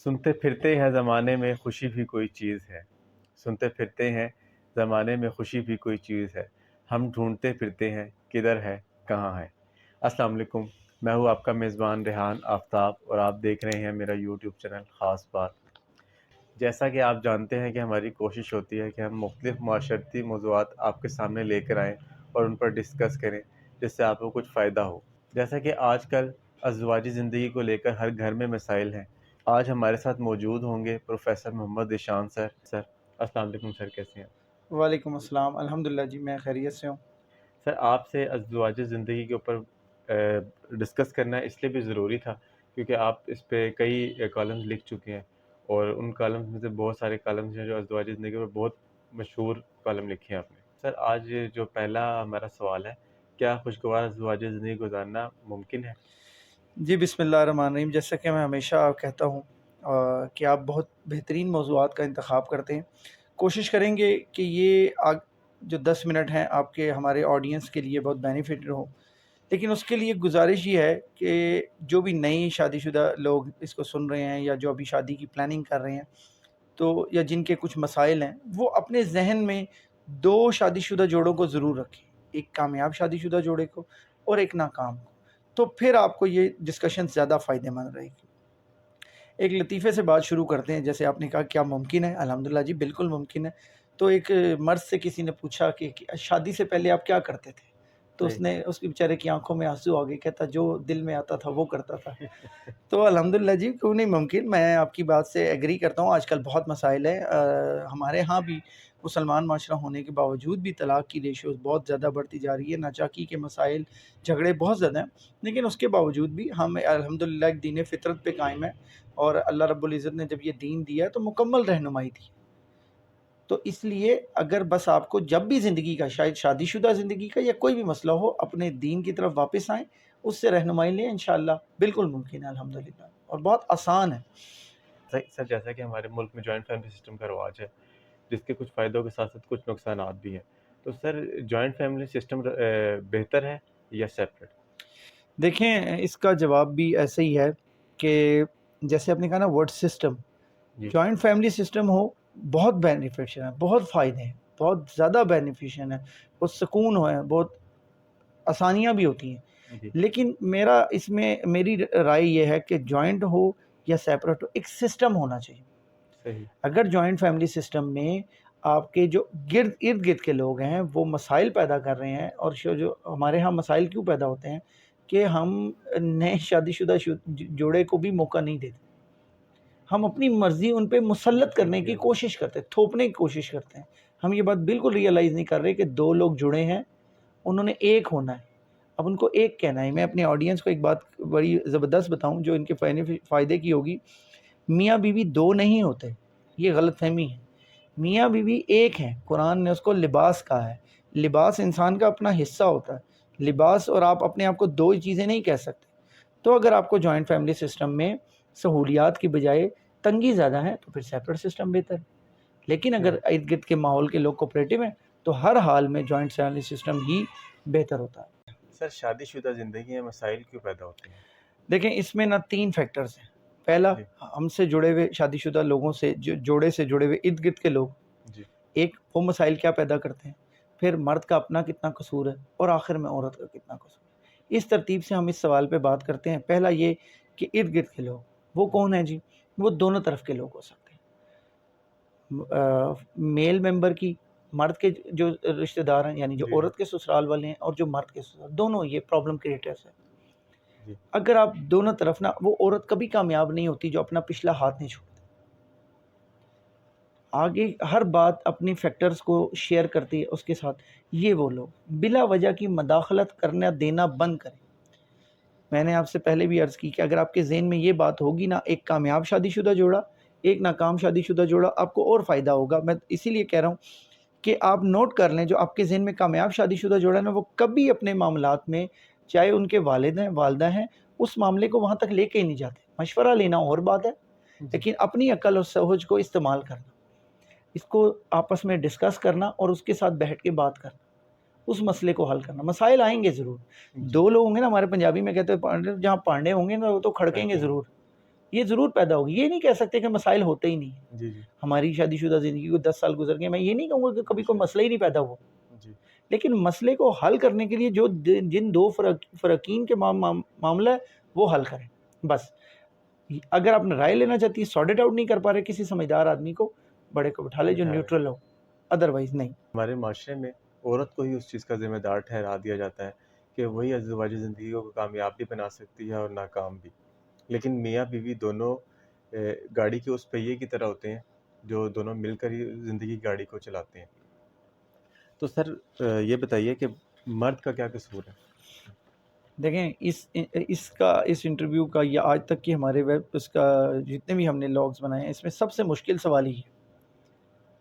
سنتے پھرتے ہیں زمانے میں خوشی بھی کوئی چیز ہے، سنتے پھرتے ہیں زمانے میں خوشی بھی کوئی چیز ہے، ہم ڈھونڈتے پھرتے ہیں کدھر ہے کہاں ہے۔ السلام علیکم، میں ہوں آپ کا میزبان ریحان آفتاب اور آپ دیکھ رہے ہیں میرا یوٹیوب چینل خاص بات۔ جیسا کہ آپ جانتے ہیں کہ ہماری کوشش ہوتی ہے کہ ہم مختلف معاشرتی موضوعات آپ کے سامنے لے کر آئیں اور ان پر ڈسکس کریں جس سے آپ کو کچھ فائدہ ہو۔ جیسا کہ آج کل ازدواجی زندگی کو لے کر ہر گھر میں مسائل ہیں، آج ہمارے ساتھ موجود ہوں گے پروفیسر محمد ذیشان سر السلام علیکم سر، کیسے ہیں؟ وعلیکم السلام، الحمدللہ جی میں خیریت سے ہوں۔ سر آپ سے ازدواجی زندگی کے اوپر ڈسکس کرنا اس لیے بھی ضروری تھا کیونکہ آپ اس پہ کئی کالمز لکھ چکے ہیں اور ان کالمز میں سے بہت سارے کالمز ہیں جو ازدواجی زندگی پر بہت مشہور کالم لکھے ہیں آپ نے۔ سر آج جو پہلا ہمارا سوال ہے، کیا خوشگوار ازدواجی زندگی گزارنا ممکن ہے؟ جی بسم اللہ الرحمن الرحیم، جیسا کہ میں ہمیشہ کہتا ہوں کہ آپ بہت بہترین موضوعات کا انتخاب کرتے ہیں۔ کوشش کریں گے کہ یہ جو 10 منٹ ہیں آپ کے ہمارے آڈینس کے لیے بہت بینیفٹ ہو، لیکن اس کے لیے گزارش یہ ہے کہ جو بھی نئی شادی شدہ لوگ اس کو سن رہے ہیں یا جو ابھی شادی کی پلاننگ کر رہے ہیں تو یا جن کے کچھ مسائل ہیں، وہ اپنے ذہن میں 2 شادی شدہ جوڑوں کو ضرور رکھیں، ایک کامیاب شادی شدہ جوڑے کو اور ایک ناکام کو، تو پھر آپ کو یہ ڈسکشن زیادہ فائدہ مند رہے گی۔ ایک لطیفے سے بات شروع کرتے ہیں، جیسے آپ نے کہا کیا ممکن ہے؟ الحمدللہ جی بالکل ممکن ہے۔ تو ایک مرد سے کسی نے پوچھا کہ شادی سے پہلے آپ کیا کرتے تھے؟ تو صحیح۔ اس کی بیچارے کی آنکھوں میں آنسو آ گئے، کہتا جو دل میں آتا تھا وہ کرتا تھا۔ تو الحمدللہ جی کیوں نہیں ممکن، میں آپ کی بات سے ایگری کرتا ہوں۔ آج کل بہت مسائل ہیں، ہمارے ہاں بھی مسلمان معاشرہ ہونے کے باوجود بھی طلاق کی ریشیوز بہت زیادہ بڑھتی جا رہی ہے، ناچاکی کے مسائل، جھگڑے بہت زیادہ ہیں، لیکن اس کے باوجود بھی ہم الحمدللہ ایک دین فطرت پہ قائم ہے، اور اللہ رب العزت نے جب یہ دین دیا ہے تو مکمل رہنمائی دی۔ تو اس لیے اگر بس آپ کو جب بھی زندگی کا، شاید شادی شدہ زندگی کا یا کوئی بھی مسئلہ ہو، اپنے دین کی طرف واپس آئیں، اس سے رہنمائی لیں، انشاءاللہ بالکل ممکن ہے الحمدللہ، اور بہت آسان ہے۔ سر جیسا کہ ہمارے ملک میں جوائنٹ فیملی سسٹم کا رواج ہے جس کے کچھ فائدوں کے ساتھ ساتھ کچھ نقصانات بھی ہیں، تو سر جوائنٹ فیملی سسٹم بہتر ہے یا سیپریٹ؟ دیکھیں اس کا جواب بھی ایسے ہی ہے کہ جیسے آپ نے کہا نا ورڈ سسٹم، جی جوائنٹ فیملی سسٹم ہو بہت بینیفیشن ہے، بہت فائدے ہیں، بہت زیادہ بینیفیشن ہے، بہت سکون ہے، بہت آسانیاں بھی ہوتی ہیں، جی لیکن میری رائے یہ ہے کہ جوائنٹ ہو یا سیپریٹ ہو، ایک سسٹم ہونا چاہیے۔ صحیح۔ اگر جوائنٹ فیملی سسٹم میں آپ کے جو ارد گرد کے لوگ ہیں وہ مسائل پیدا کر رہے ہیں، اور جو ہمارے ہاں مسائل کیوں پیدا ہوتے ہیں کہ ہم نئے شادی شدہ جوڑے کو بھی موقع نہیں دیتے، ہم اپنی مرضی ان پہ مسلط کرنے کی کوشش کرتے ہیں، تھوپنے کی کوشش کرتے ہیں۔ ہم یہ بات بالکل ریئلائز نہیں کر رہے کہ 2 لوگ جڑے ہیں، انہوں نے ایک ہونا ہے، اب ان کو ایک کہنا ہے۔ میں اپنے آڈینس کو ایک بات بڑی زبردست بتاؤں جو ان کے فائدے کی ہوگی، میاں بیوی 2 نہیں ہوتے، یہ غلط فہمی ہے۔ میاں بیوی ایک ہیں، قرآن نے اس کو لباس کہا ہے، لباس انسان کا اپنا حصہ ہوتا ہے، لباس اور آپ اپنے آپ کو 2 چیزیں نہیں کہہ سکتے۔ تو اگر آپ کو جوائنٹ فیملی سسٹم میں سہولیات کی بجائے تنگی زیادہ ہے تو پھر سیپریٹ سسٹم بہتر ہے، لیکن اگر ارد گرد کے ماحول کے لوگ کوپریٹو ہیں تو ہر حال میں جوائنٹ فیملی سسٹم ہی بہتر ہوتا ہے۔ سر شادی شدہ زندگی میں مسائل کیوں پیدا ہوتے ہیں؟ دیکھیں اس میں 3 فیکٹرز ہیں۔ پہلا، جی ہم سے جڑے ہوئے شادی شدہ لوگوں سے جوڑے سے جڑے ہوئے ارد گرد کے لوگ، جی ایک وہ مسائل کیا پیدا کرتے ہیں، پھر مرد کا اپنا کتنا قصور ہے، اور آخر میں عورت کا کتنا قصور ہے۔ اس ترتیب سے ہم اس سوال پہ بات کرتے ہیں۔ پہلا یہ کہ ارد گرد کے لوگ وہ کون ہیں جی؟ وہ دونوں طرف کے لوگ ہو سکتے ہیں، میل ممبر کی، مرد کے جو رشتہ دار ہیں یعنی جو جی عورت کے سسرال والے ہیں، اور جو مرد کے سسرال، دونوں یہ پرابلم کریٹرز ہیں۔ جی اگر آپ دونوں طرف نا، وہ عورت کبھی کامیاب نہیں ہوتی جو اپنا پچھلا ہاتھ نہیں چھوڑتی، آگے ہر بات اپنی فیکٹرز کو شیئر کرتی ہے اس کے ساتھ۔ یہ وہ لوگ بلا وجہ کی مداخلت کرنا دینا بند کریں۔ میں نے آپ سے پہلے بھی عرض کی کہ اگر آپ کے ذہن میں یہ بات ہوگی نا، ایک کامیاب شادی شدہ جوڑا، ایک ناکام شادی شدہ جوڑا، آپ کو اور فائدہ ہوگا۔ میں اسی لیے کہہ رہا ہوں کہ آپ نوٹ کر لیں، جو آپ کے ذہن میں کامیاب شادی شدہ جوڑا ہے نا، وہ کبھی اپنے معاملات میں، چاہے ان کے والد ہیں والدہ ہیں، اس معاملے کو وہاں تک لے کے ہی نہیں جاتے۔ مشورہ لینا اور بات ہے، لیکن اپنی عقل اور سہج کو استعمال کرنا، اس کو آپس میں ڈسکس کرنا اور اس کے ساتھ بیٹھ کے بات کرنا، اس مسئلے کو حل کرنا۔ مسائل آئیں گے ضرور، جی 2 لوگ ہوں گے نا، ہمارے پنجابی میں کہتے ہیں جہاں پانڈے ہوں گے نا وہ تو کھڑکیں گے ضرور، یہ ضرور پیدا ہوگی. یہ نہیں کہہ سکتے کہ مسائل ہوتے ہی نہیں ہیں. جی جی ہماری شادی شدہ زندگی کو 10 سال گزر گئے, میں یہ نہیں کہوں گا کہ کبھی کوئی مسئلہ ہی نہیں پیدا ہوا, جی لیکن مسئلے کو حل کرنے کے لیے جو جن دو فراقین کے معاملہ ہے وہ حل کریں بس. اگر آپ نے رائے لینا چاہتی ہے, سارٹ اٹ آؤٹ نہیں کر پا رہے کسی سمجھدار آدمی کو, بڑے کو بٹھا لے جو نیوٹرل ہو, ادروائز نہیں. ہمارے معاشرے میں عورت کو ہی اس چیز کا ذمہ دار ٹھہرا دیا جاتا ہے کہ وہی ازدواجی زندگی کو کامیاب بھی بنا سکتی ہے اور ناکام بھی. لیکن میاں بیوی دونوں گاڑی کے اس پہیے کی طرح ہوتے ہیں جو دونوں مل کر ہی زندگی کی گاڑی کو چلاتے ہیں. تو سر یہ بتائیے کہ مرد کا کیا قصور ہے؟ دیکھیں اس انٹرویو کا یا آج تک کی ہمارے اس کا جتنے بھی ہم نے لاگز بنائے ہیں, اس میں سب سے مشکل سوال ہی ہے.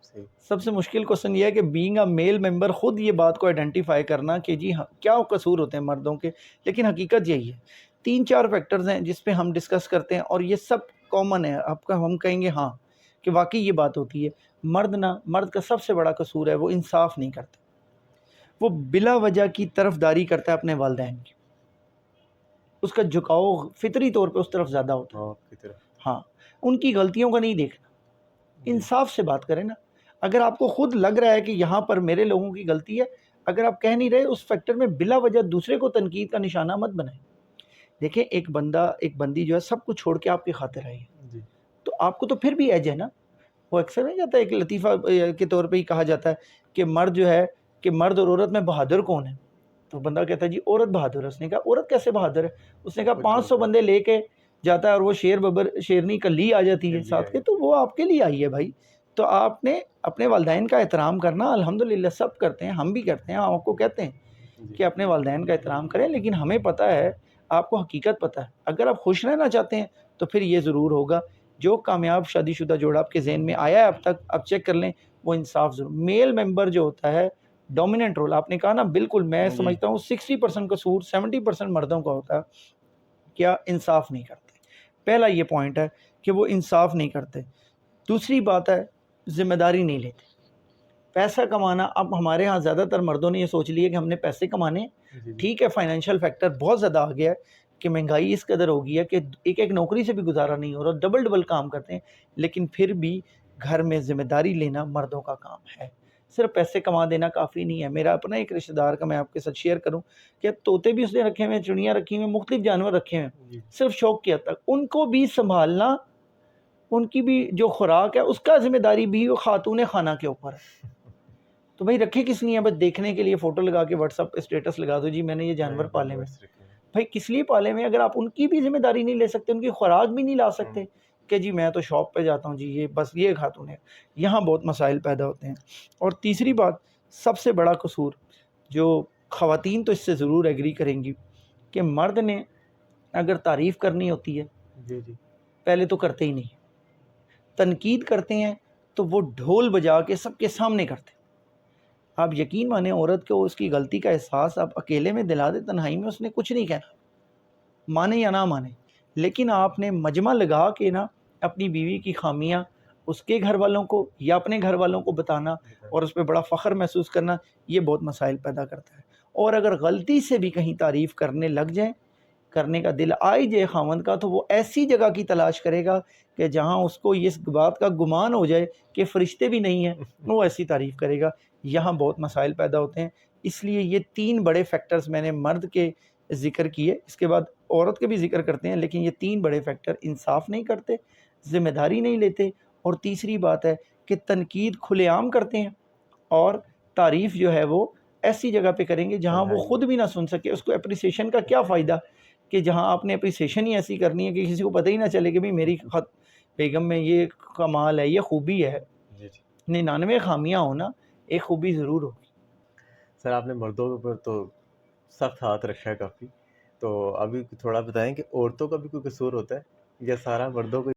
صحیح. سب سے مشکل کوشچن یہ ہے کہ بینگ اے میل ممبر خود یہ بات کو آئیڈینٹیفائی کرنا کہ جی ہاں کیا قصور ہوتے ہیں مردوں کے. لیکن حقیقت یہی ہے, 3-4 فیکٹرز ہیں جس پہ ہم ڈسکس کرتے ہیں اور یہ سب کامن ہے. آپ کا ہم کہیں گے ہاں کہ واقعی یہ بات ہوتی ہے. مرد کا سب سے بڑا قصور ہے وہ انصاف نہیں کرتا. وہ بلا وجہ کی طرفداری کرتا ہے اپنے والدین کی. اس کا جھکاؤ فطری طور پہ اس طرف زیادہ ہوتا ہے. آپ کی طرف. ہاں, ان کی غلطیوں کا نہیں دیکھنا. انصاف سے بات کریں نا. اگر آپ کو خود لگ رہا ہے کہ یہاں پر میرے لوگوں کی غلطی ہے, اگر آپ کہہ نہیں رہے, اس فیکٹر میں بلا وجہ دوسرے کو تنقید کا نشانہ مت بنائیں. دیکھیں ایک بندی جو ہے سب کچھ چھوڑ کے آپ کی خاطر آئی ہے, جی تو آپ کو تو پھر بھی ایج ہے نا. وہ اکثر نہیں جاتا, ایک لطیفہ کے طور پہ ہی کہا جاتا ہے کہ مرد جو ہے کہ مرد اور عورت میں بہادر کون ہے. تو بندہ کہتا ہے جی عورت بہادر ہے. اس نے کہا عورت کیسے بہادر ہے؟ اس نے کہا 500 بندے لے کے جاتا ہے اور وہ شیرنی کلی آ جاتی ہے ساتھ کے, تو وہ آپ کے لیے آئی ہے بھائی. تو آپ نے اپنے والدین کا احترام کرنا, الحمدللہ سب کرتے ہیں, ہم بھی کرتے ہیں, ہم آپ کو کہتے ہیں کہ اپنے والدین کا احترام کریں. لیکن ہمیں پتہ ہے, آپ کو حقیقت پتہ ہے, اگر آپ خوش رہنا چاہتے ہیں تو پھر یہ ضرور ہوگا جو کامیاب شادی شدہ جوڑا آپ کے ذہن میں آیا ہے اب تک, آپ چیک کر لیں, وہ انصاف ضرور. میل ممبر جو ہوتا ہے ڈومیننٹ رول, آپ نے کہا نا, بالکل میں سمجھتا ہوں 60% قصور 70% مردوں کا ہوتا ہے. کیا انصاف نہیں کرتے. پہلا یہ پوائنٹ ہے کہ وہ انصاف نہیں کرتے. دوسری بات ہے ذمہ داری نہیں لیتے. پیسہ کمانا, اب ہمارے ہاں زیادہ تر مردوں نے یہ سوچ لیا کہ ہم نے پیسے کمانے. ٹھیک ہے, فائنینشیل فیکٹر بہت زیادہ آ گیا ہے کہ مہنگائی اس قدر ہو گئی ہے کہ ایک نوکری سے بھی گزارا نہیں ہو رہا, ڈبل کام کرتے ہیں. لیکن پھر بھی گھر میں ذمہ داری لینا مردوں کا کام ہے. صرف پیسے کما دینا کافی نہیں ہے. میرا اپنا ایک رشتہ دار کا میں آپ کے ساتھ شیئر کروں کہ طوطے بھی اس نے رکھے ہوئے, چڑیاں رکھی ہوئی, مختلف جانور رکھے ہوئے, صرف شوق کی حد تک. ان کو بھی سنبھالنا, ان کی بھی جو خوراک ہے اس کا ذمہ داری بھی خاتون خانہ کے اوپر ہے. تو بھائی رکھے کس لیے ہیں؟ بس دیکھنے کے لیے فوٹو لگا کے واٹس ایپ پہ اسٹیٹس لگا دو, جی میں نے یہ جانور پالے ہوئے. بھائی کس لیے پالے ہوئے؟ اگر آپ ان کی بھی ذمہ داری نہیں لے سکتے, ان کی خوراک بھی نہیں لا سکتے کہ جی میں تو شاپ پہ جاتا ہوں, جی یہ بس یہ خاتون ہے, یہاں بہت مسائل پیدا ہوتے ہیں. اور تیسری بات, سب سے بڑا قصور, جو خواتین تو اس سے ضرور ایگری کریں گی, کہ مرد نے اگر تعریف کرنی ہوتی ہے پہلے تو کرتے ہی نہیں, تنقید کرتے ہیں تو وہ ڈھول بجا کے سب کے سامنے کرتے. آپ یقین مانیں, عورت کو اس کی غلطی کا احساس آپ اکیلے میں دلا دیں, تنہائی میں, اس نے کچھ نہیں کہنا, مانے یا نہ مانے. لیکن آپ نے مجمع لگا کے نا اپنی بیوی کی خامیاں اس کے گھر والوں کو یا اپنے گھر والوں کو بتانا اور اس پہ بڑا فخر محسوس کرنا, یہ بہت مسائل پیدا کرتا ہے. اور اگر غلطی سے بھی کہیں تعریف کرنے لگ جائیں, کرنے کا دل آئی جائے خاوند کا, تو وہ ایسی جگہ کی تلاش کرے گا کہ جہاں اس کو اس بات کا گمان ہو جائے کہ فرشتے بھی نہیں ہیں, وہ ایسی تعریف کرے گا. یہاں بہت مسائل پیدا ہوتے ہیں. اس لیے یہ 3 بڑے فیکٹرز میں نے مرد کے ذکر کیے, اس کے بعد عورت کے بھی ذکر کرتے ہیں, لیکن یہ 3 بڑے فیکٹر انصاف نہیں کرتے, ذمہ داری نہیں لیتے, اور تیسری بات ہے کہ تنقید کھلے عام کرتے ہیں, اور تعریف جو ہے وہ ایسی جگہ پہ کریں گے جہاں وہ خود بھی نہ سن سکے. اس کو اپریسیشن کا کیا فائدہ کہ جہاں آپ نے اپریسیشن ہی ایسی کرنی ہے کہ کسی کو پتہ ہی نہ چلے کہ بھی میری بیگم میں یہ کمال ہے, یہ خوبی ہے. 99 خامیاں ہونا, ایک خوبی ضرور ہوگی. سر آپ نے مردوں کے اوپر تو سخت ہاتھ رکھا ہے کافی, تو ابھی تھوڑا بتائیں کہ عورتوں کا بھی کوئی قصور ہوتا ہے یا سارا مردوں کو